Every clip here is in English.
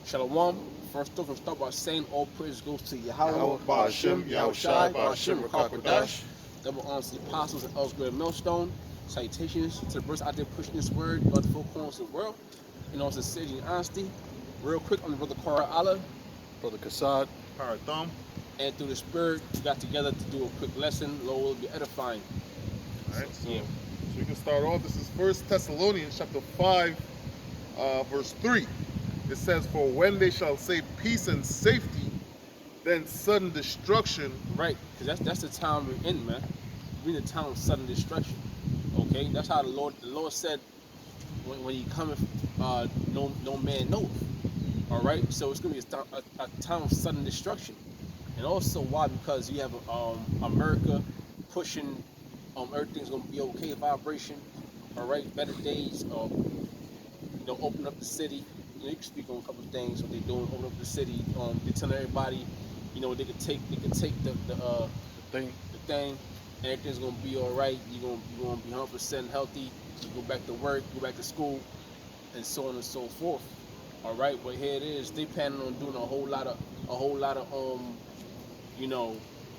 Shalom. First off, we'll start by saying all praise goes to Yahweh, Yahweh, Ba'ashim, Yahushai, Ba'ashim, Rakakwadash. Rakakwadash. Double honors to the apostles and elders great millstone. Salutations to the brothers out there pushing this word about the four corners of the world. In all sincerity and honesty. Real quick, I'm the brother Kara Allah. Brother Kassad. Thumb. And through the spirit, we got together to do a quick lesson. Lord will be edifying. Alright, so, Yeah. so we can start off. This is First Thessalonians chapter 5, verse 3. It says, "For when they shall say peace and safety, then sudden destruction." Right, because that's the time we're in, man. We're in the time of sudden destruction. Okay, that's how the Lord said when He cometh, no man knoweth. All right, so it's gonna be a time of sudden destruction, and also why? Because you have America pushing everything's gonna be okay vibration. All right, better days. Open up the city. You can speak on a couple of things. What they're doing, open up the city. They're telling everybody, they could take the thing, and everything's gonna be all right. You're gonna be 100% healthy. You go back to work, go back to school, and so on and so forth. All right, but here it is. They planning on doing a whole lot of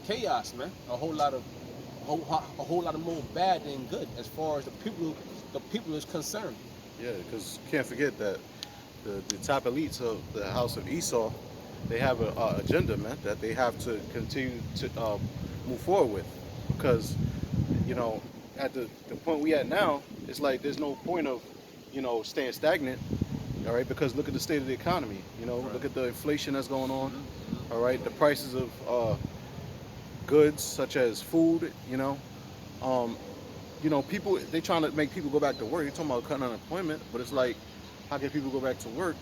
chaos, man. A whole lot of more bad than good as far as the people is concerned. Yeah, because you can't forget that the top elites of the house of Esau, they have an agenda, man, that they have to continue to move forward with. Because, at the point we at now, it's like there's no point of, staying stagnant, all right? Because look at the state of the economy, Right. look at the inflation that's going on, all right? The prices of goods such as food, people, they trying to make people go back to work. You're talking about cutting unemployment, but it's like, how can people go back to work?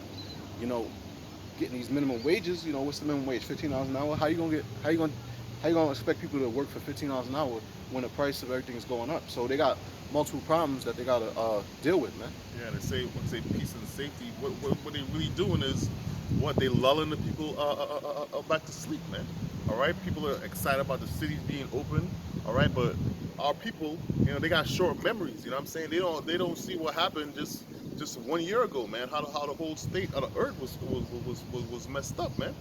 Getting these minimum wages. What's the minimum wage? $15 an hour. How you gonna expect people to work for $15 an hour when the price of everything is going up? So they got multiple problems that they gotta deal with, man. Yeah, they say when they say peace and safety, what they really doing is what they lulling the people back to sleep, man. All right, people are excited about the cities being open. All right, but our people, they got short memories. You know what I'm saying? They don't see what happened just 1 year ago, man. How the whole state of the earth was messed up, man.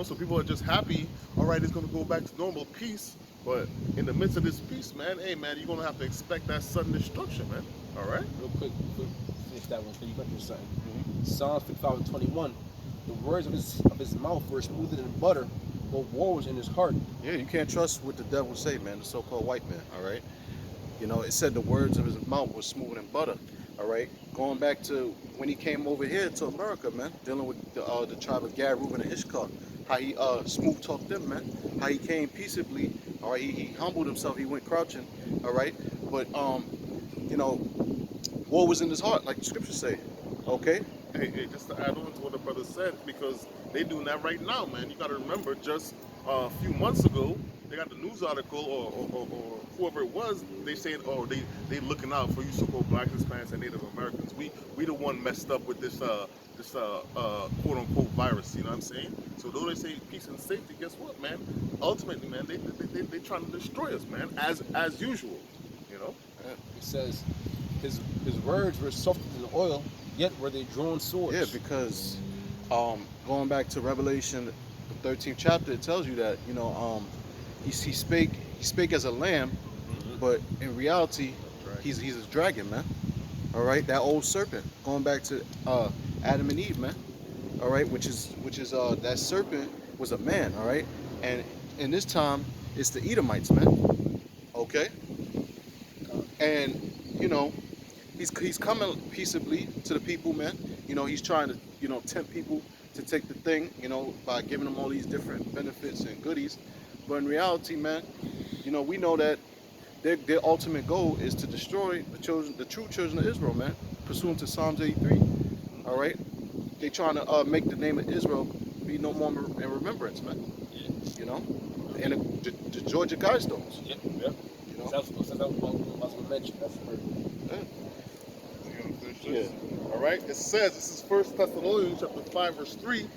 So people are just happy. All right, it's gonna go back to normal peace. But in the midst of this peace, man, hey, man, you're gonna have to expect that sudden destruction, man. All right. Real quick, finish that one. So you got to something. Psalms 55:21. The words of his mouth were smoother than butter, but war was in his heart. Yeah, you can't trust what the devil say, man. The so-called white man. All right. It said the words of his mouth were smoother than butter. All right. Going back to when he came over here to America, man, dealing with the tribe of Gad, Reuben, and Ishkar, how he smooth talked them, man. How he came peaceably. All right. He humbled himself. He went crouching. All right. But war was in his heart, like the scriptures say. Okay. Hey, just to add on to what the brother said, because they doing that right now, man. You got to remember, just a few months ago, they got the news article, or whoever it was, they saying, oh, they looking out for you so-called Blacks, Hispanics, and Native Americans. We the one messed up with this quote unquote virus. You know what I'm saying? So though they say peace and safety, guess what, man? Ultimately, man, they trying to destroy us, man, as usual. You know. It says his words were softer than oil, yet were they drawn swords. Yeah, because going back to Revelation, the 13th chapter, it tells you that he spake as a lamb, but in reality, he's a dragon, man. All right, that old serpent. Going back to Adam and Eve, man. All right, which is that serpent was a man. All right, and in this time, it's the Edomites, man. Okay, and he's coming peaceably to the people, man. He's trying to, tempt people to take the thing, by giving them all these different benefits and goodies. But in reality, man, we know that their ultimate goal is to destroy the true children of Israel, man, pursuant to Psalms 83. All right, they trying to make the name of Israel be no more in remembrance, man. Yeah. And the Georgia Guidestones. Yep. You That's what I was going to mention. That's the word. Yeah. All right. It says, this is First Thessalonians chapter 5, verse 3.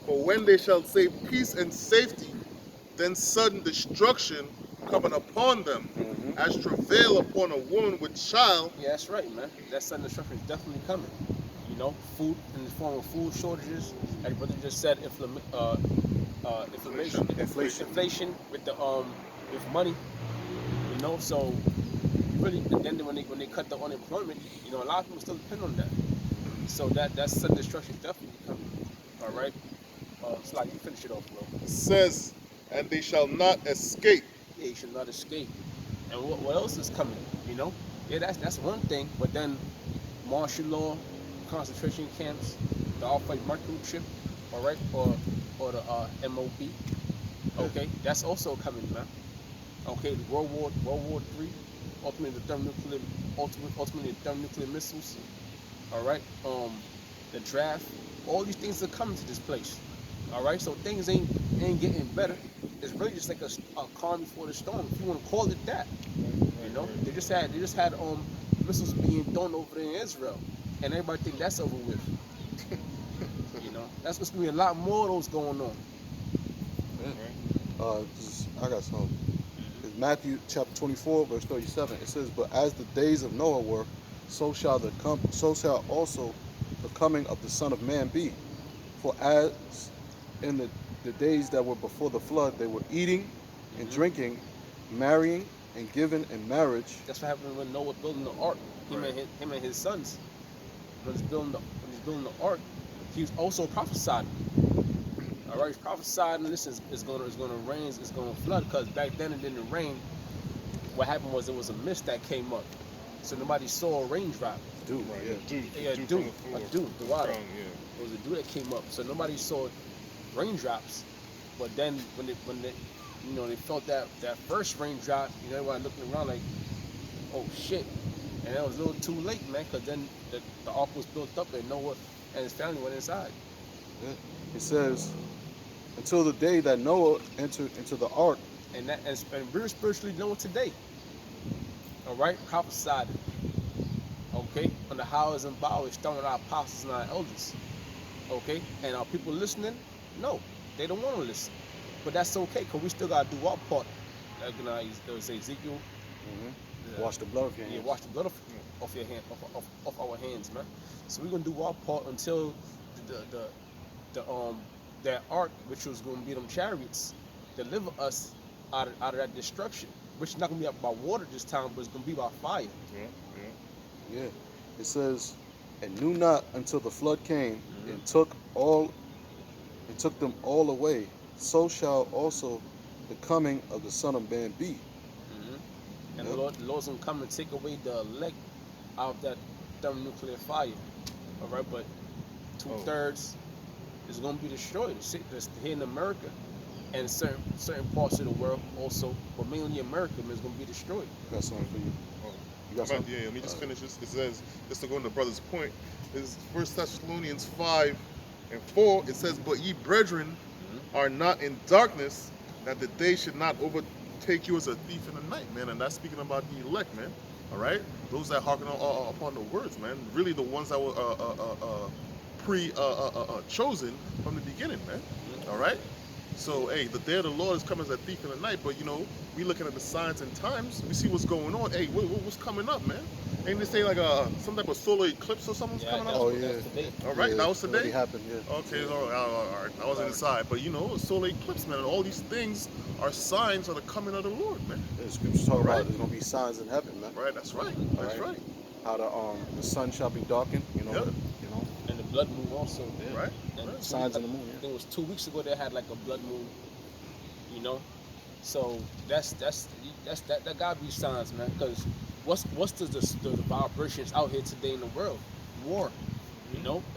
For when they shall say peace and safety, then sudden destruction coming upon them, as travail upon a woman with child. Yeah, that's right, man. That sudden destruction is definitely coming. food in the form of food shortages. Like brother just said, Inflation. inflation with the with money. So really, and then when they cut the unemployment, a lot of people still depend on that. So that sudden destruction is definitely coming. All right. So like you finish it off, bro. Says, and they shall not escape. Yeah, you should not escape. And what else is coming? You know, yeah, that's one thing. But then martial law, concentration camps, the off-white microchip, all right, or the MOB. Yeah. Okay, that's also coming, man. Okay, the World War III, ultimately ultimately the thermonuclear missiles. All right, the draft. All these things are coming to this place. All right, so things ain't getting better. It's really just like a calm before the storm, if you want to call it that. They just had missiles being thrown over there in Israel, and everybody think that's over with. That's supposed to be a lot more of those going on. Yeah. Right? I got some. It's Matthew chapter 24, verse 37. It says, "But as the days of Noah were, so shall also the coming of the Son of Man be. For as in the days that were before the flood, they were eating and Hmm. drinking, marrying and giving in marriage." That's what happened when Noah building the ark. Right. Him and his sons. When he's building the ark, he was also prophesied. All right, he's prophesied, and this is gonna rain, it's gonna flood, because back then it didn't rain. What happened was there was a mist that came up, so nobody saw a raindrop. Dude, Right. yeah. The Yeah, dew dew, from the floor. the From the water. ground, yeah. It was a dew that came up, so nobody saw raindrops. But then when they felt that first raindrop, everyone looking around like, oh shit, and it was a little too late, man, because then the ark was built up and Noah and his family went inside. Yeah. It says, until the day that Noah entered into the ark. And we're spiritually known today. All right, prophesied it. Okay, on the hows and bows, starting with our apostles and our elders. Okay, and are people listening? No, they don't want to listen. But that's okay, because we still got to do our part. Like it was Ezekiel, Wash the blood of your yeah, hands. wash the blood off your hand, off our hands, man. So we're gonna do our part until the the, the that ark, which was gonna be them chariots, deliver us out of that destruction. Which is not gonna be by water this time, but it's gonna be by fire. Yeah, yeah. Yeah. It says, and knew not until the flood came Hmm. and took them all away. So shall also the coming of the Son of Man be. Hmm. And Yep. the Lord's gonna come and take away the elect out of that thermonuclear fire. All right, but two Oh, thirds is gonna be destroyed. It's here in America and certain parts of the world also, but mainly America is gonna be destroyed. Got something for you. oh. You got something? Yeah, let me just finish this. It says, just to go on the brother's point, is First Thessalonians 5:4. It says, but ye brethren Hmm. are not in darkness, that the day should not overtake you as a thief in the night, man. And that's speaking about the elect, man. All right, those that hearken upon the words, man. Really, the ones that were pre chosen from the beginning, man. All right. So, hey, the day of the Lord is coming as a thief in the night. But we looking at the signs and times. We see what's going on. Hey, what's coming up, man? Ain't they say like some type of solar eclipse or something's Yeah, coming up? Oh yeah. that's today. All Yeah, right, that was it already today. happened. Yeah. Okay, all right. I wasn't inside, but a solar eclipse, man, and all these things are signs of the coming of the Lord, man. Yeah, the scriptures talk Right. about there's gonna be signs in heaven, man. Right, that's right. Hmm. All That's right. right. How the sun shall be darkened. Yep. And the blood moon also. Yeah. Right. And Right. Signs in the moon. I Yeah. think it was 2 weeks ago they had like a blood moon. You know, so that gotta be signs, man. Because what's the vibrations out here today in the world? War.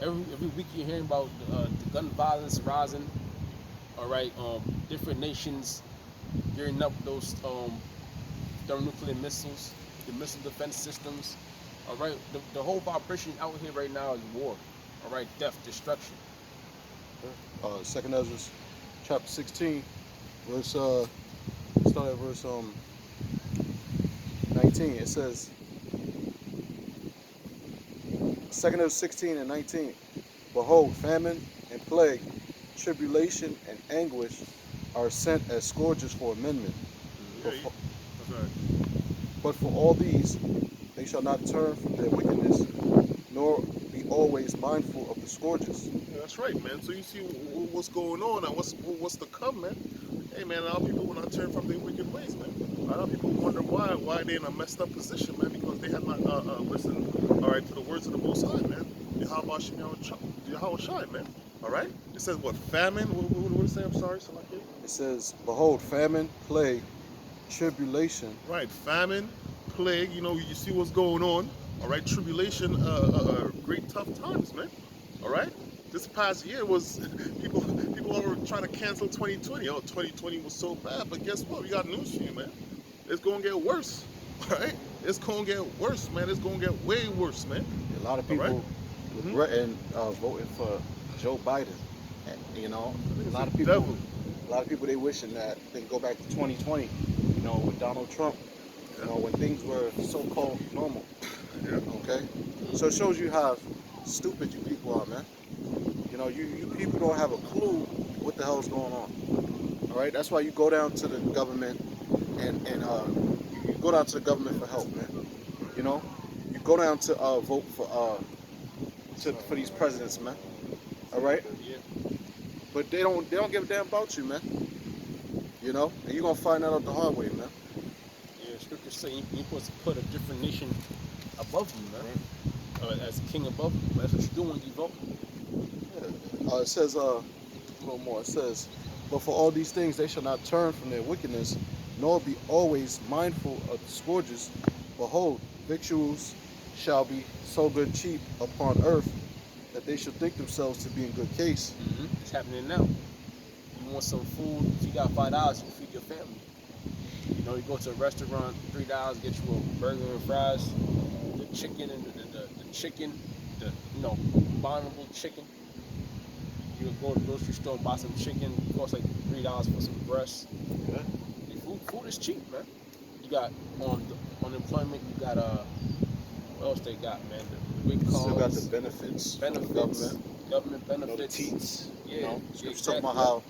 Every week you're hearing about the gun violence rising. All right, different nations gearing up those thermonuclear missiles, the missile defense systems. All right, the whole vibration out here right now is war. All right, death, destruction. Second Ezra chapter 16, verse start at verse 19. It says, Second Ezra 16 and 19. Behold, famine and plague, tribulation and anguish are sent as scourges for amendment. Hmm. Yeah. But for, Okay. but for all these they shall not turn from their wickedness, nor be always mindful of the scourges. Yeah, that's right, man. So you see what's going on and what's to come, man. Hey, man, a lot of people will not turn from their wicked ways, man. A lot of people wonder why they're in a messed up position, man, because they have not listened, all right, to the words of the Most High, man. Yahweh Shai, man. All right. It says what? Famine. What does it say? I'm sorry, Salaki. It says, behold, famine, plague, tribulation. Right. Famine, plague. You know, you see what's going on. All right. Tribulation. Great tough times, man. All right. This past year was people were trying to cancel 2020. Oh, 2020 was so bad, but guess what? We got news for you, man. It's gonna get worse. All right. It's gonna get worse, man. It's gonna get way worse, man. A lot of All right. people regretting voting for Joe Biden. And, you know, a lot of people, Devil. a lot of people they wishing that they go back to 2020. You know, with Donald Trump. You know, when things were so-called normal. Yeah. Okay. So it shows you how stupid you people are, man. You know, you people don't have a clue what the hell's going on. All right. That's why you go down to the government and you go down to the government for help, man. You know, you go down to vote for these presidents, man. All right, Yeah. but they don't give a damn about you, man. You know, and you're gonna find that out the hard way, man. Yeah, scriptures say you're supposed to put a different nation above you, man. As a king above you. That's what you do when you vote. It says a little more. It says, but for all these things they shall not turn from their wickedness, nor be always mindful of the scourges. Behold, victuals shall be so good cheap upon earth that they should think themselves to be in good case. It's happening now. You want some food? If you got $5, you feed your family. You know, you go to a restaurant, $3, get you a burger and fries, the chicken and the chicken, the bondable chicken. You can go to the grocery store and buy some chicken. It costs like $3 for some breasts. Yeah. Food is cheap, man. You got on the unemployment. You got what else they got, man? The big cars. Still got the benefits, from the government you know, the benefits. teats. Yeah, You know, yeah, scripture talking exactly. about how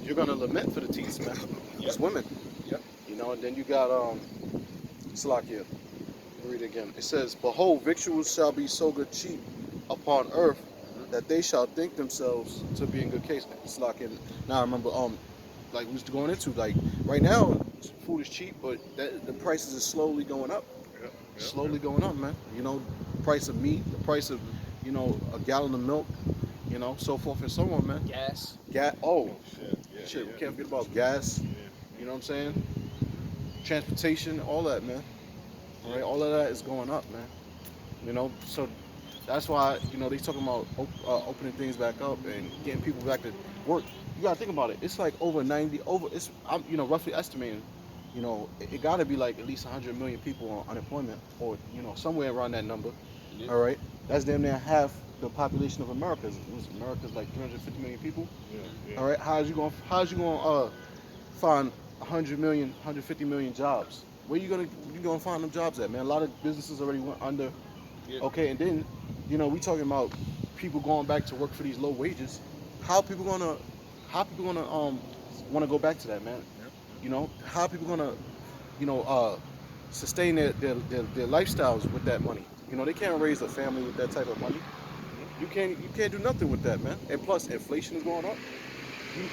you're gonna lament for the teats, man. It's women. Yep. You know, and then you got Salakia. Read it again. It says, behold, victuals shall be so good cheap upon earth that they shall think themselves to be in good case. Salakia. Now I remember like we was going into, like right now food is cheap, but the prices is slowly going up. Yeah. Slowly going up, man. You know, the price of meat, the price of, you know, a gallon of milk, you know, so forth and so on, man. Gas. Oh, Shit. Yeah. shit, we Yeah. can't forget about gas. Yeah. You know what I'm saying? Transportation, all that, man. All right, all of that is going up, man. You know, so that's why, you know, they talking about opening things back up and getting people back to work. You gotta think about it. It's like over 90, I'm, you know, roughly estimating, you know, it gotta be like at least 100 million people on unemployment, or, you know, somewhere around that number. Yeah. All right, that's damn near half the population of America. America's like 350 million people. Yeah. All right, how's you gonna find 100 million, 150 million jobs? Where you gonna find them jobs at, man? A lot of businesses already went under. Yeah. Okay, and then, you know, we talking about people going back to work for these low wages. How people gonna, want to go back to that, man? Yeah. You know, how people gonna, you know, sustain their lifestyles with that money? You know, they can't raise a family with that type of money. You can't do nothing with that, man. And plus, inflation is going up.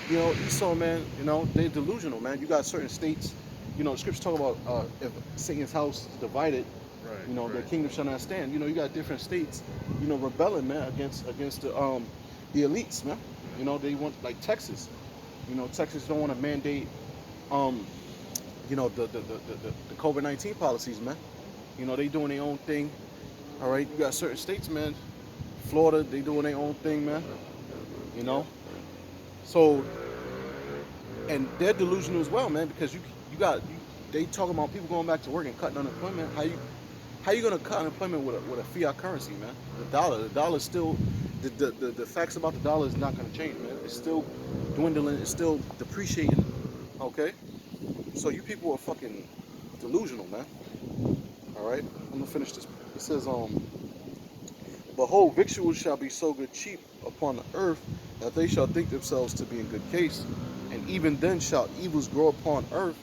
You saw, man. You know, they're delusional, man. You got certain states. You know, the scriptures talk about if Satan's house is divided, Right. you know, the Right. kingdom shall not stand. You know, you got different states, you know, rebelling, man, against the elites, man. You know, they want, like Texas. You know, Texas don't want to mandate um you know, the COVID-19 policies, man. You know, they doing their own thing. All right, you got certain states, man. Florida, they doing their own thing, man. You know, so, and they're delusional as well, man, because they talking about people going back to work and cutting unemployment. How you gonna cut unemployment with a fiat currency, man? The dollar still, the facts about the dollar is not gonna change, man. It's still dwindling. It's still depreciating. Okay, so you people are fucking delusional, man. All right, I'm gonna finish this. It says, behold, victuals shall be so good cheap upon the earth that they shall think themselves to be in good case, and even then shall evils grow upon earth,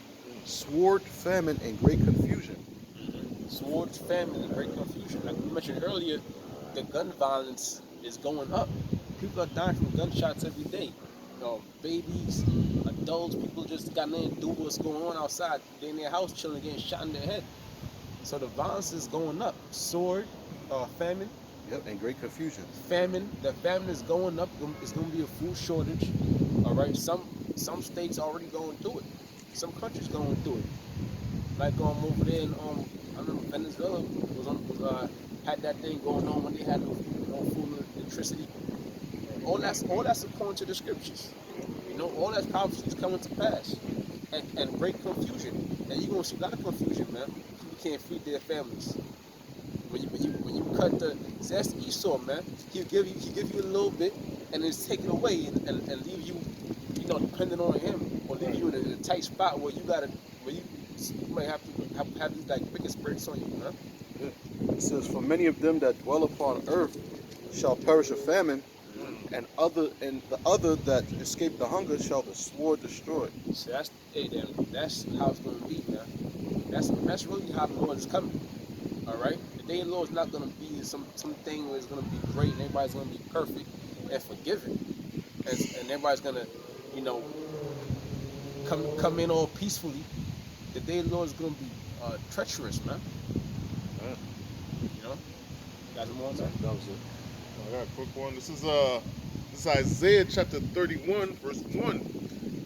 sword, famine, and great confusion. Swords, famine, and great confusion. Like we mentioned earlier, the gun violence is going up. People are dying from gunshots every day. Babies, adults, people just got nothing to do with what's going on outside. They in their house chilling, getting shot in their head. So the violence is going up. Sword, famine, Yep, and great confusion. the famine is going up. It's going to be a food shortage. All right, some states already going through it. Some countries going through it. Like over there in I remember Venezuela had that thing going on when they had no food and electricity. All that's according to the scriptures. All that prophecies coming to pass, and great confusion. And you're gonna see a lot of confusion, man. People can't feed their families. When you cut the see, that's Esau, man. He give you a little bit and then take it away and leave you, depending on him, or leave you in a tight spot where you might have these like wicked spirits on you, man. Yeah. It says, "For many of them that dwell upon earth shall perish of famine, and the other that escape the hunger shall the sword destroy." So that's how it's gonna be, man. That's really how the Lord is coming. All right, the day of the Lord is not gonna be something where it's gonna be great and everybody's gonna be perfect and forgiven, and everybody's gonna, you know, come in all peacefully. The day of the Lord is gonna be treacherous, man. Yeah, You know, you guys more on that? that was it. I got a quick one. This is Isaiah chapter 31, verse 1.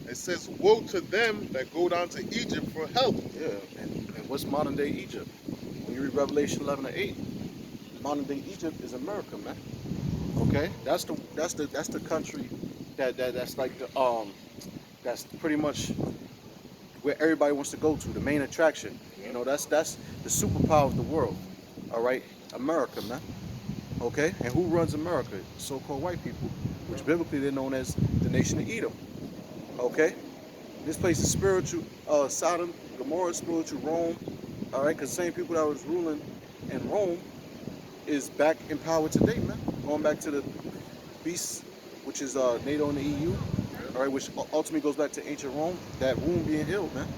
It says, "Woe to them that go down to Egypt for help." Yeah, and what's modern day Egypt? When you read Revelation 11 and 8, modern day Egypt is America, man. Okay, that's the country that's like that's pretty much where everybody wants to go to, the main attraction. You know, that's the superpower of the world. All right, America, man. Okay, and who runs America? So-called white people, which biblically they're known as the nation of Edom. Okay, this place is spiritual Sodom, Gomorrah, spiritual Rome. All right, because the same people that was ruling in Rome is back in power today, man. Going back to the beast, which is NATO and the EU. All right, which ultimately goes back to ancient Rome. That womb being healed, man.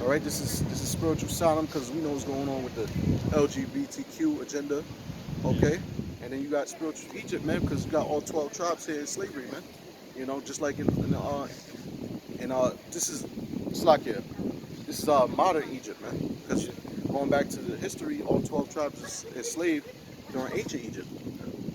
All right, this is spiritual Sodom because we know what's going on with the LGBTQ agenda. Okay, and then you got spiritual Egypt, man, because you got all 12 tribes here in slavery, man. You know, just like this is Slakia. This is modern Egypt, man. Because going back to the history, all 12 tribes is enslaved during ancient Egypt.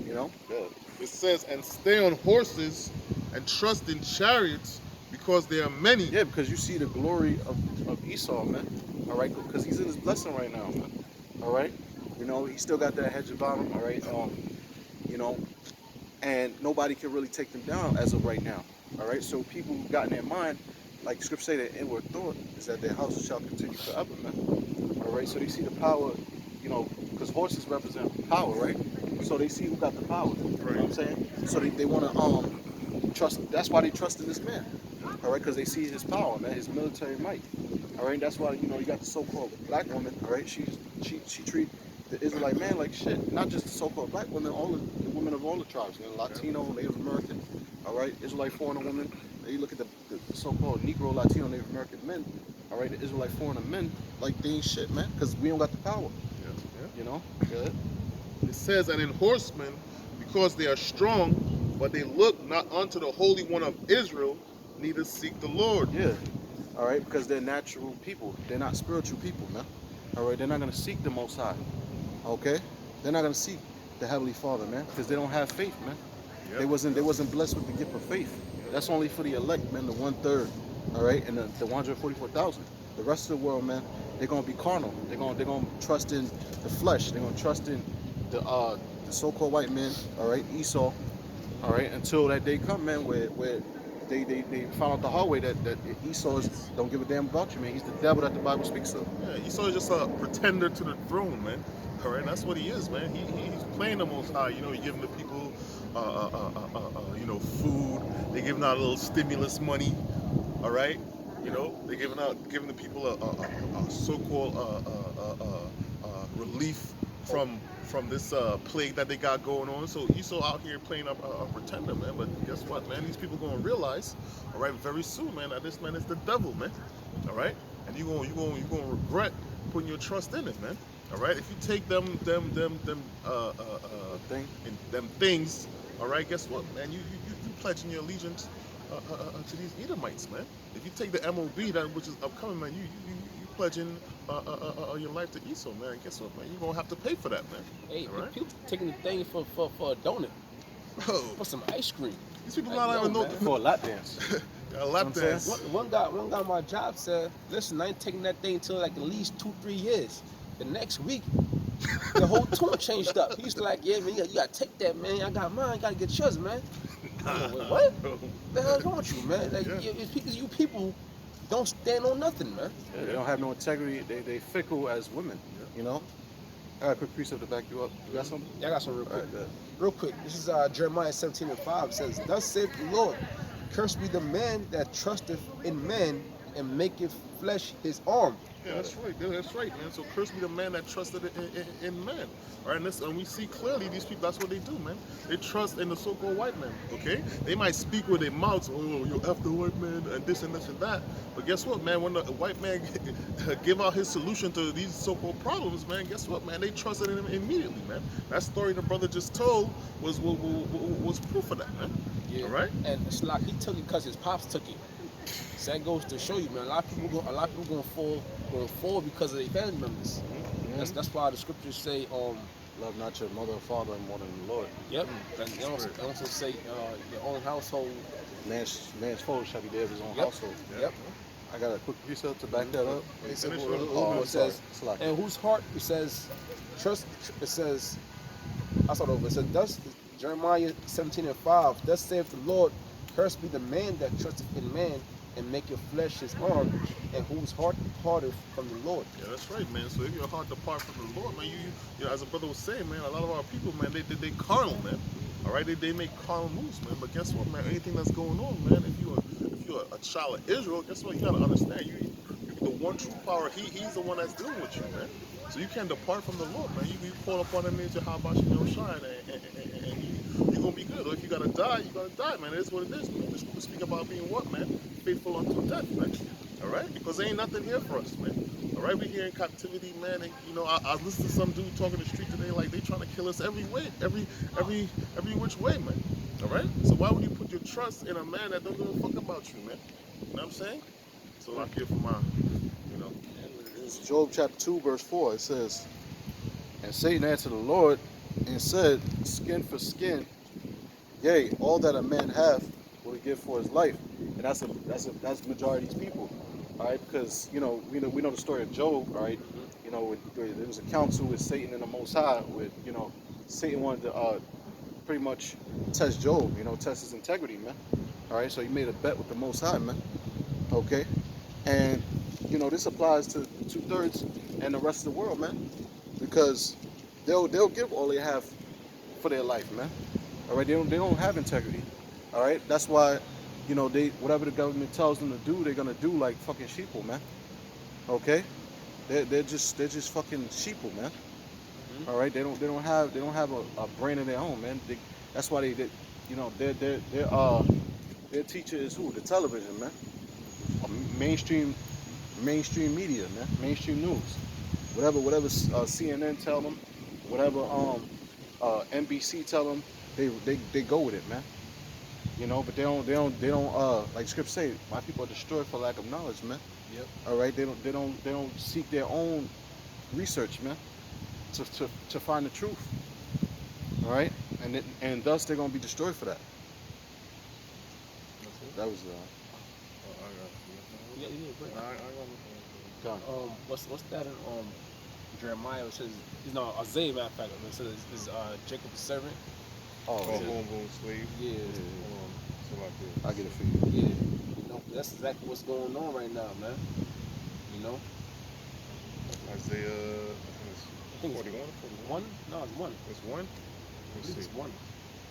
You know? Yeah. It says, "And stay on horses and trust in chariots because they are many." Yeah, because you see the glory of Esau, man. All right, because he's in his blessing right now, man. All right, you know he still got that hedge about him. All right, you know, and nobody can really take them down as of right now. All right, so people got in their mind, like Scripture say, their inward thought is that their houses shall continue forever, man. All right, so they see the power, you know, because horses represent power, right? So they see who got the power. You know what I'm saying? So they want to trust. That's why they trust in this man. All right, because they see his power, man, his military might. All right, that's why you got the so-called black woman. All right, she treat the Israelite man like shit. Not just the so-called black women, all the women of all the tribes, man, Latino, Native American. All right, Israelite foreigner women. You look at the so-called Negro, Latino, Native American men. All right, the Israelite foreigner men like they ain't shit, man, because we don't got the power. Yeah. You know. Yeah. It says, "And in horsemen because they are strong, but they look not unto the Holy One of Israel, neither seek the Lord." Yeah. All right, because they're natural people. They're not spiritual people, man. All right, they're not gonna seek the Most High. Okay, they're not gonna seek the Heavenly Father, man, because they don't have faith, man. Yep. They wasn't blessed with the gift of faith. That's only for the elect, man, the 1/3. All right, and the 144,000. The rest of the world, man, they're gonna be carnal. They're gonna trust in the flesh. They're gonna trust in the so-called white man. All right, Esau. All right, until that day come, man, where they found out the hard way that Esau don't give a damn about you, man. He's the devil that the Bible speaks of. Yeah, Esau is just a pretender to the throne, man. All right, that's what he is, man. He's playing the Most High. You know, he's giving the people, food. They're giving out a little stimulus money. All right, they're giving the people a so-called relief from this plague that they got going on. So Esau out here playing a pretender, man. But guess what, man? These people gonna realize, all right, very soon, man, that this man is the devil, man. All right, and you gonna regret putting your trust in it, man. All right, if you take The thing. them things, all right, guess what, man? You pledging your allegiance to these Edomites, man. If you take the MOB that which is upcoming, man, you pledging your life to Esau, man. And guess what, man? You're gonna have to pay for that, man. Hey, All right, people taking the thing for a donut, bro. for some ice cream. These people Like, not yo, even know man. For a lap dance. a lap You know what I'm dance. saying? One guy on my job said, "Listen, I ain't taking that thing until like at least 2-3 years." The next week, the whole tune changed up. He's like, "Yeah, man, you gotta take that, man. I got mine. Gotta get yours, man." I'm like, "Wait, Nah, what? bro. The hell's wrong with you, man? Like, Yeah. it's because you people don't stand on nothing, man." Yeah, they don't have no integrity. They fickle as women. You know. I got a quick precept to back you up. You got something? Yeah, I got some real All quick. right, good. Real quick. This is Jeremiah 17:5. It says, "Thus saith the Lord, cursed be the man that trusteth in man and maketh flesh his arm." Yeah, that's right. Yeah, that's right, man. So cursed be the man that trusted in man. All right, and we see clearly these people. That's what they do, man. They trust in the so-called white man. Okay, they might speak with their mouths, oh, you F the white man, and this and this and that. But guess what, man? When the white man give out his solution to these so-called problems, man, guess what, man? They trusted in him immediately, man. That story the brother just told was proof of that, man. Yeah. All right. And it's like he took it because his pops took it. So that goes to show you, man. A lot of people gonna fall because of their family members. Mhm. That's why the scriptures say, Love not your mother and father more than the Lord. yep. And they also say, your own household. Man's foe shall be there of his own Yep. household. Yep. I got a quick precept to back that up. It says, Finish well, with it. Oh, it I'm sorry. says, Slack. and whose heart, it says, trust. It says, I start over. It says, thus Jeremiah 17:5. Thus saith the Lord, cursed be the man that trusteth in man and make your flesh his arm, and whose heart departeth from the Lord. Yeah, that's right, man. So if your heart depart from the Lord, man, you know, as a brother was saying, man, a lot of our people, man, they carnal, man. All right, they make carnal moves, man. But guess what, man? Anything that's going on, man, if you're a child of Israel, guess what? You gotta understand, you the one true power. He's the one that's dealing with you, man. So you can't depart from the Lord, man. You call upon the nature, how about you shine, and you gonna be good. Or if you gotta die, you gotta die, man. It is what it is, man. The scriptures speak about being what, man? Faithful unto death, man. All right, because there ain't nothing here for us, man. All right, we here in captivity, man. And I listened to some dude talking in the street today, like they trying to kill us every way, every which way, man. All right. So why would you put your trust in a man that don't give a fuck about you, man? You know what I'm saying? So I care for my, you know. It's Job chapter 2, verse 4. It says, and Satan answered the Lord and said, skin for skin, yea, all that a man hath will he give for his life. And that's the majority of these people. All right, because we know the story of Job, all right? There was a council with Satan and the Most High, with Satan wanted to pretty much test Job, test his integrity, man. All right, so he made a bet with the Most High, man. Okay, and this applies to the 2/3 and the rest of the world, man, because they'll give all they have for their life, man. All right, they don't have integrity. All right, that's why they whatever the government tells them to do, they're gonna do like fucking sheeple, man. Okay, they're just fucking sheeple, man. Mm-hmm. All right, they don't have a brain of their own, man. That's why their teacher is who? The television, man. Mainstream mainstream media, man. Mainstream news. Whatever CNN tell them, whatever NBC tell them, they go with it, man. But they don't like script say, my people are destroyed for lack of knowledge, man. Yep. All right, they don't seek their own research, man, to find the truth. All right, and thus they're gonna be destroyed for that. That's it. That was Oh, I got you. Yeah, yeah, great. I got nothing. done. What's that in Jeremiah? It says, no, Isaiah, matter of fact, it says, is Jacob's servant. Oh, Oh, yeah. homeborn slave. Yeah. Hold on. So like this. I get it for you. Yeah. That's exactly what's going on right now, man. You know, Isaiah, I think 41, it's 41. one. No, it's one. It's one. I Let's think see. it's one.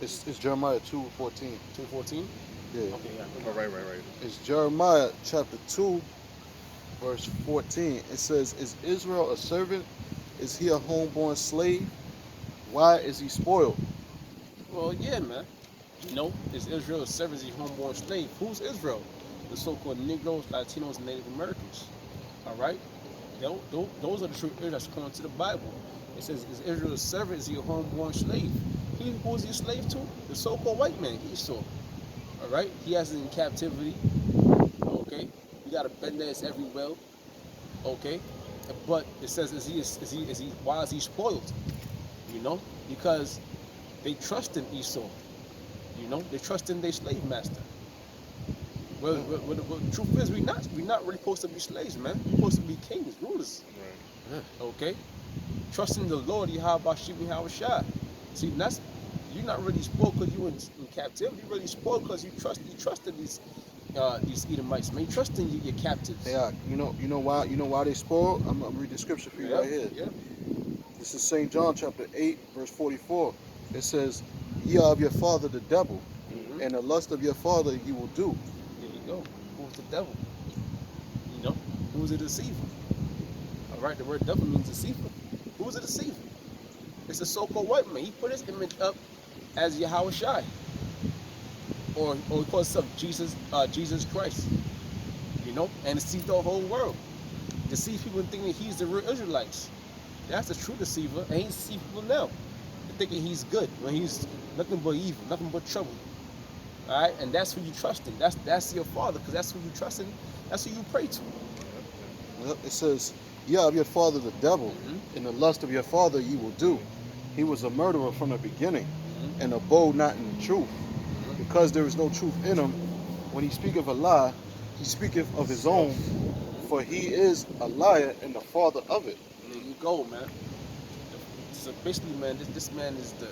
It's Jeremiah 2:14. 2:14. Yeah. Okay, yeah. Oh, right. It's Jeremiah chapter 2, verse 14. It says, is Israel a servant? Is he a homeborn slave? Why is he spoiled? Well, yeah, man. Is Israel a servant, is a homeborn slave? Who's Israel? The so-called Negroes, Latinos, and Native Americans. All right. Those are the true Israelites according to the Bible. It says, "Is Israel a servant? Is he a homeborn slave?" Who is he a slave to? The so-called white man, Esau. All right, he has it in captivity. Okay, we got a bend that's everywhere. Okay, but it says, why is he spoiled? You know, because they trust in Esau. You know, they trust in their slave master. Well, the truth is, we not really supposed to be slaves, man. We're supposed to be kings, rulers. Right. Okay, trusting the Lord, Yahweh Shib Yahweh Shai. See, that's you're not really spoiled because you in captivity. You're really spoiled because you trusted these Edomites, man. You trusting your captives. They are. You know why they spoiled? I'm gonna read the scripture for you Yep, right here. yep. This is St. John chapter 8, verse 44. It says, "Ye are of your father the devil, Mm-hmm. and the lust of your father you will do." There you go. Who's the devil? You know, who's a deceiver? All right, the word devil means deceiver. Who's a deceiver? It's a so-called white man. He put his image up as Yahweh Shai, or he calls himself Jesus Christ. You know, and deceived the whole world. Deceive people thinking he's the real Israelites. That's the true deceiver, and he deceives people now. They're thinking he's good when he's nothing but evil, nothing but trouble. All right, and that's who you trust in. That's your father, because that's who you trust in. That's who you pray to. Yep, it says, "Ye are of your father the devil, Mm-hmm. and the lust of your father ye will do." He was a murderer from the beginning, Mm-hmm. and abode not in the truth, Mm-hmm. because there is no truth in him. When he speaketh a lie, he speaketh of his own, for he is a liar and the father of it. There you go, man. So basically, man, this man is the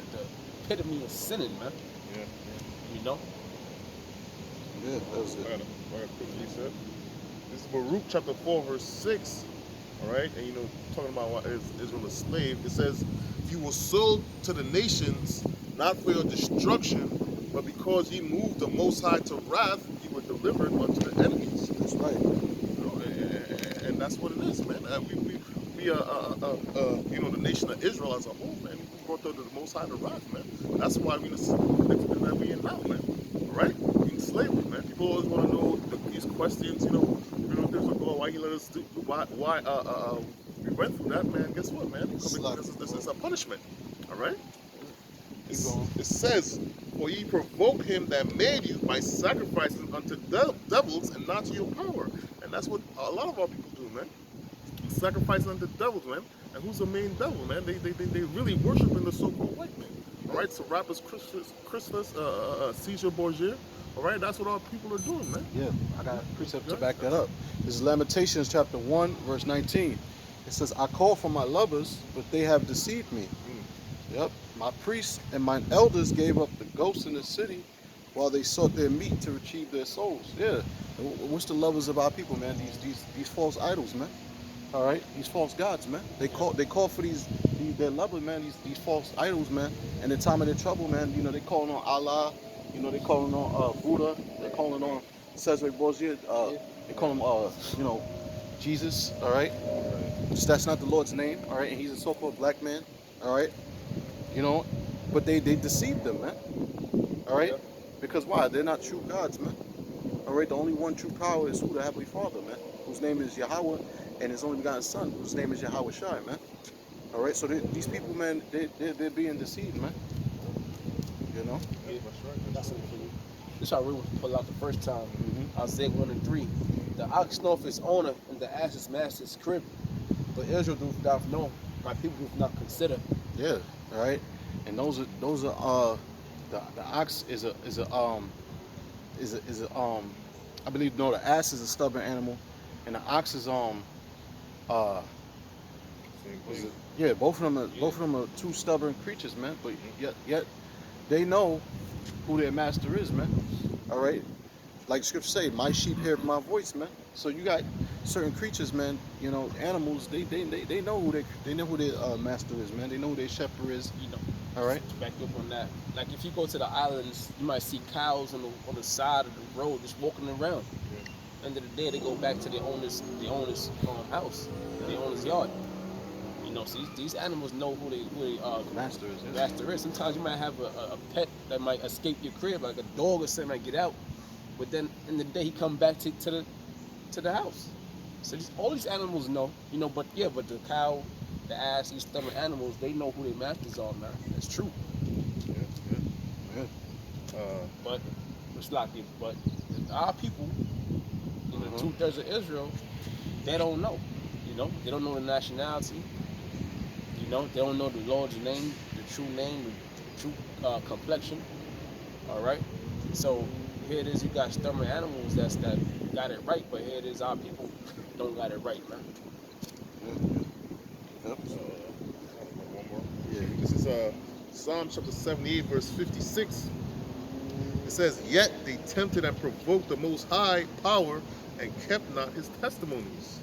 epitome of sinning, man. Yeah. You know. Yeah, that's I it. gotta quickly say. This is Baruch chapter 4, verse 6. All right, and talking about what is Israel a slave, it says, "You were sold to the nations, not for your destruction, but because ye moved the Most High to wrath, you were delivered unto the enemies." That's right. And that's what it is, man. The nation of Israel as a whole, man. We brought the Most High to wrath, man. That's why we in the predicament that we in now, man. All right, in slavery, man. People always want to know these questions, there's a God, why He let us do, why we went through that, man. Guess what, man? This is a punishment. All right. Keep going. It says, "For ye provoke him that made you by sacrificing unto devils and not to your power." And that's what a lot of our people do, man. We sacrifice unto devils, man. And who's the main devil, man? They really worship in the so-called white man. All right, so rappers Christmas, Caesar Borgia. All right, that's what our people are doing, man. Yeah, I got a precept to Yeah. back that up. This is Lamentations chapter 1, verse 19. It says, "I call for my lovers, but they have deceived me. Yep, my priests and mine elders gave up the ghosts in the city while they sought their meat to retrieve their souls." Yeah, what's the lovers of our people, man? These false idols, man. All right, these false gods, man. They call for their lovers, man. These false idols, man. And in time of their trouble, man, they calling on Allah. They calling on Buddha. They calling on Cesare Borgia. Yeah. They call him Jesus. All right, that's not the Lord's name. All right, and he's a so-called black man. All right, you know, but they deceived them, man. All right, Yeah. because why? They're not true gods, man. All right, the only one true power is who? The Heavenly Father, man, whose name is Yahweh, and His only begotten Son, whose name is Yahweh Shai, man. All right, so these people, man, they're being deceived, man. You know. Yeah. That's right. That's That's something right. for you. This how I really pull out the first time. Mm-hmm. Isaiah 1 and 3. The ox knoweth his owner, and the ass his master's crib. But Israel doth not know, my people doth not consider. Yeah. All right, and those are the ox is a I believe no, the ass is a stubborn animal, and the ox is uh Same was thing. it? Yeah, Yeah. both of them are two stubborn creatures, man. But yet they know who their master is, man. All right, like the scripture say, "My sheep hear my voice," man. So you got certain creatures, man. Animals. They know who their master is, man. They know who their shepherd is. You know, All right. to back you up on that. Like if you go to the islands, you might see cows on the side of the road just walking around. End of the day, they go back to the owner's house, the owner's yard. So these animals know who they Master is. Yeah. master is. Sometimes you might have a pet that might escape your crib, like a dog or something might get out, but then in the day he come back to the house. So all these animals know, but yeah, but the cow, the ass, these stubborn animals, they know who their masters are, man. That's true. Yeah, Yeah. yeah. But it's like it. But our people, Uh-huh. 2/3 of Israel, they don't know. They don't know the nationality. They don't know the Lord's name, the true complexion. All right. So here it is. You got stubborn animals that got it right, but here it is. Our people don't got it right, man. Yeah. Yep. One more. Yeah. This is Psalm chapter 78, verse 56. It says, "Yet they tempted and provoked the Most High power and kept not His testimonies."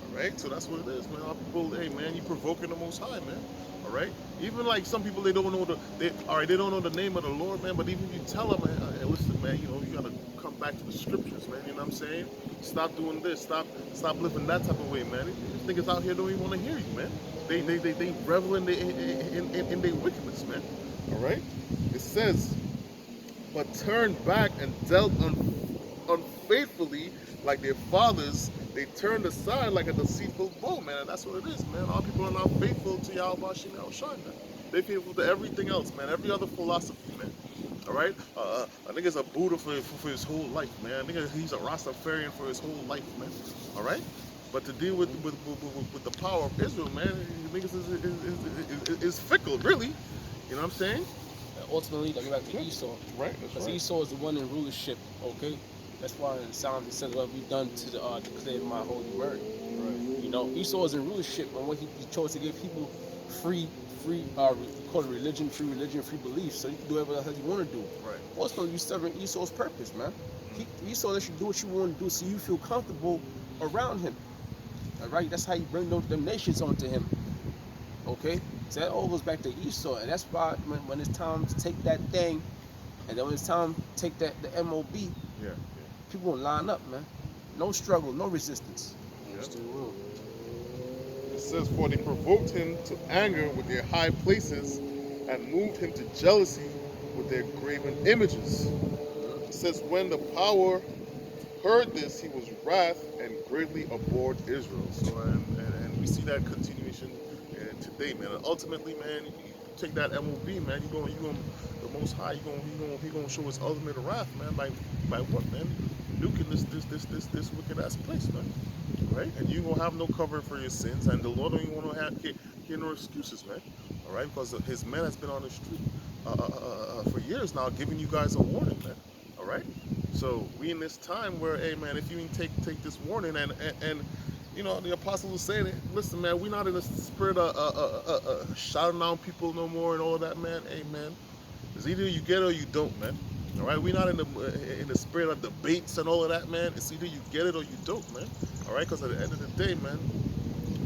All right, so that's what it is, man. Our people, hey, man, you provoking the Most High, man. All right, even like some people, they don't know they don't know the name of the Lord, man. But even if you tell them, hey, listen, man, you gotta come back to the scriptures, man. You know what I'm saying? Stop doing this. Stop living that type of way, man. These niggas out here don't even want to hear you, man. They revel in their wickedness, man. All right. It says, but turned back and dealt unfaithfully like their fathers. They turned aside like a deceitful bull, man. And that's what it is, man. Our people are not faithful to Yahweh Shem Shai, man. They faithful to everything else, man. Every other philosophy, man. All right, I think it's a Buddha for his whole life, man. I think he's a Rastafarian for his whole life, man. All right, but to deal with the power of Israel, man, niggas is fickle, really. You know what I'm saying? And ultimately, they go back to Esau, Right, that's because right. Esau is the one in rulership. Okay, that's why in Psalms it says, "What have you done to declare my holy word?" Right. Esau is in rulership, and when he chose to give people free, call it religion, free beliefs, so you can do whatever the hell you want to do. Right. Also, you serving Esau's purpose, man. Esau lets you do what you want to do, so you feel comfortable around him. All right, that's how you bring them nations onto him. Okay, so that all goes back to Esau, and that's why when it's time to take that thing, and then when it's time to take the MOB, Yeah. people gonna line up, man. No struggle, no resistance. Yeah. Still will. It says, "For they provoked him to anger with their high places, and moved him to jealousy with their graven images." It says, "When the power heard this, he was wrath and greatly abhorred Israel." So, and we see that continuation today, man. And ultimately, man, you take that MOB, man. You going the Most High. He gonna show his ultimate wrath, man. By what, man? Nuking this wicked ass place, man. Right? And you gonna have no cover for your sins, and the Lord don't even want to hear no excuses, man. All right, because His man has been on the street for years now, giving you guys a warning, man. All right. So we in this time where, hey, man, if you ain't take this warning, and the apostles say that, listen, man, we're not in the spirit of shouting down people no more and all of that, man. Hey, man, it's either you get it or you don't, man. All right, we're not in the spirit of debates and all of that, man. It's either you get it or you don't, man. All right, because at the end of the day, man,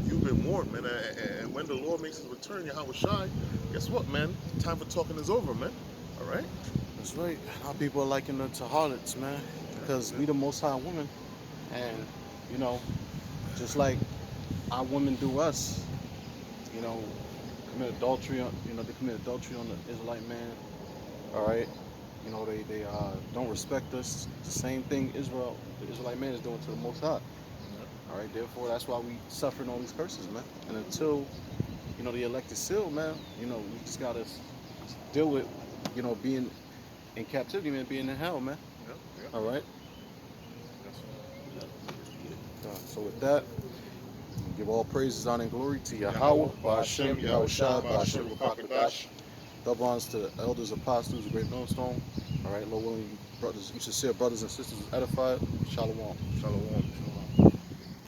you've been warned, man. And when the Lord makes His return, Yahweh Shai, guess what, man? Time for talking is over, man. All right. That's right. Our people are liking them to harlots, man, because we the Most High woman, and you know, just like our women do us, you know, commit adultery. They commit adultery on the Israelite man. All right. They don't respect us. The same thing the Israelite man is doing to the Most High. All right. Therefore, that's why we suffering all these curses, man. And until the elect is sealed, man, we just gotta deal with, being in captivity, man, being in hell, man. Yeah, yeah. All right. Yes, So with that, give all praises, honor, and glory to Yahweh, Yahweh, Ba'ashem, Ba'ashem, Yahweh Shai, Yahushua, Ba'ashem, Ba'ashem, Rakakadash. Rakakadash. Double honors to the elders, apostles, the great millstone. All right, Lord willing, you sincere brothers and sisters was edified. Shalom. Shalom.